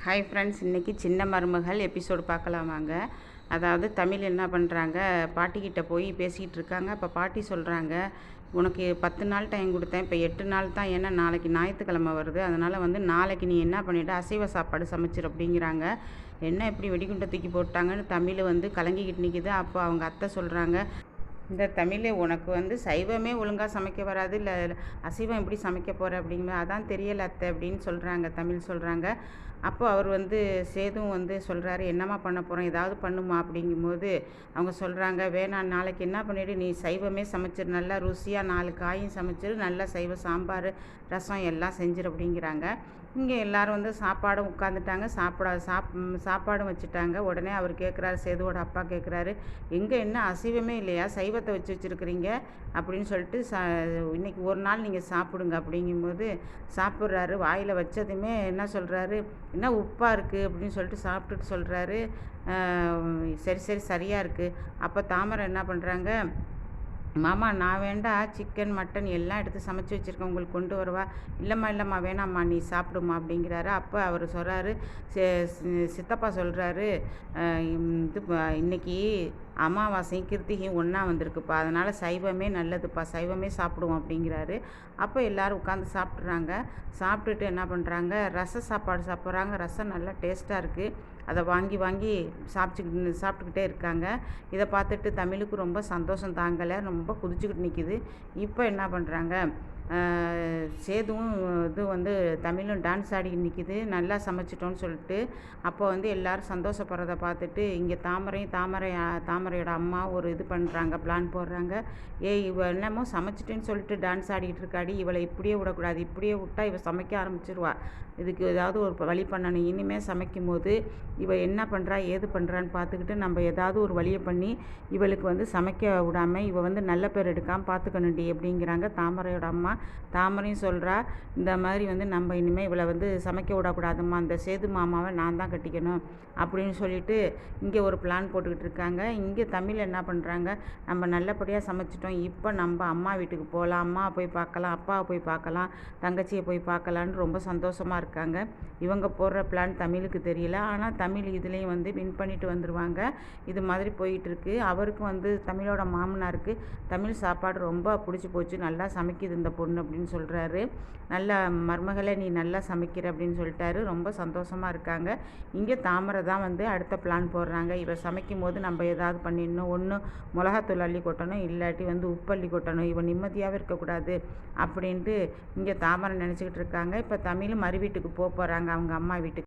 Hi friends, இன்றைக்கி சின்ன மருமகள் எபிசோடு பார்க்கலாம் வாங்க. அதாவது தமிழ் என்ன பண்ணுறாங்க, பாட்டிக்கிட்ட போய் பேசிகிட்டு இருக்காங்க. அப்போ பாட்டி சொல்கிறாங்க, உனக்கு 10 நாள் டைம் கொடுத்தேன், இப்போ 8 நாள் தான். ஏன்னா நாளைக்கு ஞாயிற்றுக்கிழமை வருது, அதனால் நாளைக்கு நீ என்ன பண்ணிவிட்டு அசைவ சாப்பாடு சமைச்சிரு அப்படிங்கிறாங்க. என்ன இப்படி வெடிகுண்டை தூக்கி போட்டாங்கன்னு தமிழ் கலங்கிக்கிட்டு நிற்கிது. அப்போ அவங்க அத்தை சொல்கிறாங்க, இந்த தமிழ் உனக்கு சைவமே ஒழுங்காக சமைக்க வராது, இல்லை அசைவம் எப்படி சமைக்க போகிற அப்படிங்கிற அதான் தெரியல அத்தை அப்படின்னு சொல்கிறாங்க. தமிழ் சொல்கிறாங்க. அப்போ அவர் சேதுவும் சொல்கிறாரு, என்னம்மா பண்ண போகிறோம், ஏதாவது பண்ணுமா அப்படிங்கும்போது அவங்க சொல்கிறாங்க, வேணாம், நாளைக்கு என்ன பண்ணிவிடு, நீ சைவமே சமைச்சிரு, நல்லா ருசியாக 4 காயும் சமைச்சிரு, நல்லா சைவ சாம்பார் ரசம் எல்லாம் செஞ்சிரு அப்படிங்கிறாங்க. இங்கே எல்லோரும் சாப்பாடும் உட்காந்துட்டாங்க, சாப்பாடும் வச்சுட்டாங்க. உடனே அவர் கேட்குறாரு, சேதுவோட அப்பா கேட்குறாரு, எங்கே என்ன அசைவமே இல்லையா, சைவத்தை வச்சுருக்கிறீங்க அப்படின்னு சொல்லிட்டு, இன்றைக்கி ஒரு நாள் நீங்கள் சாப்பிடுங்க அப்படிங்கும்போது சாப்பிட்றாரு. வாயில் வச்சதுமே என்ன சொல்கிறாரு, என்ன உப்பாக இருக்குது அப்படின்னு சொல்லிட்டு சாப்பிட்டுட்டு சொல்கிறாரு, சரி சரி சரியாக இருக்குது. அப்போ தாமரை என்ன பண்ணுறாங்க, மாமா நான் வேண்டாம், சிக்கன் மட்டன் எல்லாம் எடுத்து சமைச்சு வச்சுருக்கேன், உங்களுக்கு கொண்டு வரவா? இல்லைம்மா வேணாம்மா, நீ சாப்பிடுமா அப்படிங்கிறாரு. அப்போ அவர் சொல்கிறாரு, சித்தப்பா சொல்கிறாரு, இன்னைக்கு அமாவாசையும் கிருத்திகையும் ஒன்றா வந்திருக்குப்பா, அதனால் சைவமே நல்லதுப்பா, சைவமே சாப்பிடுவோம் அப்படிங்கிறாரு. அப்போ எல்லோரும் உட்காந்து சாப்பிட்றாங்க. சாப்பிட்டுட்டு என்ன பண்ணுறாங்க, ரச சாப்பாடு சாப்பிட்றாங்க. ரசம் நல்லா டேஸ்ட்டாக இருக்குது. அதை வாங்கி வாங்கி சாப்பிட்டுக்கிட்டே இருக்காங்க. இதை பார்த்துட்டு தமிழுக்கு ரொம்ப சந்தோஷம் தாங்கலை, ரொம்ப குதிச்சுக்கிட்டு நிற்கிது. இப்போ என்ன பண்ணுறாங்க, சேதுவும் தமிழும் டான்ஸ் ஆடி நிற்கிது, நல்லா சமைச்சிட்டோன்னு சொல்லிட்டு. அப்போ எல்லோரும் சந்தோஷப்படுறத பார்த்துட்டு இங்கே தாமரையோட அம்மா ஒரு இது பண்ணுறாங்க, பிளான் போடுறாங்க. இவ என்னமோ சமைச்சிட்டேன்னு சொல்லிட்டு டான்ஸ் ஆடிக்கிட்டு இருக்காடி, இவளை இப்படியே விடக்கூடாது, இப்படியே விட்டா இவள் சமைக்க ஆரம்பிச்சிருவா, இதுக்கு ஏதாவது ஒரு வழி பண்ணணும். இனிமேல் சமைக்கும் போது இவள் என்ன பண்ணுறா ஏது பண்ணுறான்னு பார்த்துக்கிட்டு நம்ம ஏதாவது ஒரு வழியை பண்ணி இவளுக்கு சமைக்க விடாமல் இவள் நல்ல பேர் எடுக்காமல் பார்த்துக்கணுண்டி அப்படிங்கிறாங்க தாமரையோட அம்மா. தாமரையும் சொல்கிறா, இந்த மாதிரி நம்ம இனிமேல் இவளை சமைக்க விடக்கூடாதும்மா, அந்த சேது மாமாவை நான் தான் கட்டிக்கணும் அப்படின்னு சொல்லிட்டு இங்கே ஒரு பிளான் போட்டுக்கிட்டு இருக்காங்க. இங்கே தமிழ் என்ன பண்ணுறாங்க, நம்ம நல்லபடியாக சமைச்சிட்டோம், இப்போ நம்ம அம்மா வீட்டுக்கு போகலாம், அம்மாவை போய் பார்க்கலாம், அப்பாவை போய் பார்க்கலாம், தங்கச்சியை போய் பார்க்கலான்னு ரொம்ப சந்தோஷமாக இருக்காங்க. இவங்க போடுற பிளான் தமிழுக்கு தெரியல, ஆனால் தமிழ் இதுலேயும் வின் பண்ணிட்டு வந்துடுவாங்க. இது மாதிரி போயிட்டுருக்கு. அவருக்கும் தமிழோட மாமனாருக்கு தமிழ் சாப்பாடு ரொம்ப பிடிச்சி போச்சு, நல்லா சமைக்குது இந்த பொண்ணு அப்படின்னு சொல்கிறாரு. நல்லா மருமகளை நீ நல்லா சமைக்கிற அப்படின்னு சொல்லிட்டாரு. ரொம்ப சந்தோஷமாக இருக்காங்க. இங்கே தாமரை தான் அடுத்த பிளான் போடுறாங்க. இவ சமைக்கும் போது நம்ம ஏதாவது பண்ணிடணும், ஒன்று மிளகாத்தூள் அள்ளி கொட்டணும், இல்லாட்டி உப்பு அள்ளி கொட்டணும், இவன் நிம்மதியாகவே இருக்கக்கூடாது அப்படின்ட்டு இங்கே தாமரை நினச்சிக்கிட்டு இருக்காங்க. இப்போ தமிழ் மறு வீட்டுக்கு போகிறாங்க, அவங்க அம்மா வீட்டுக்கு.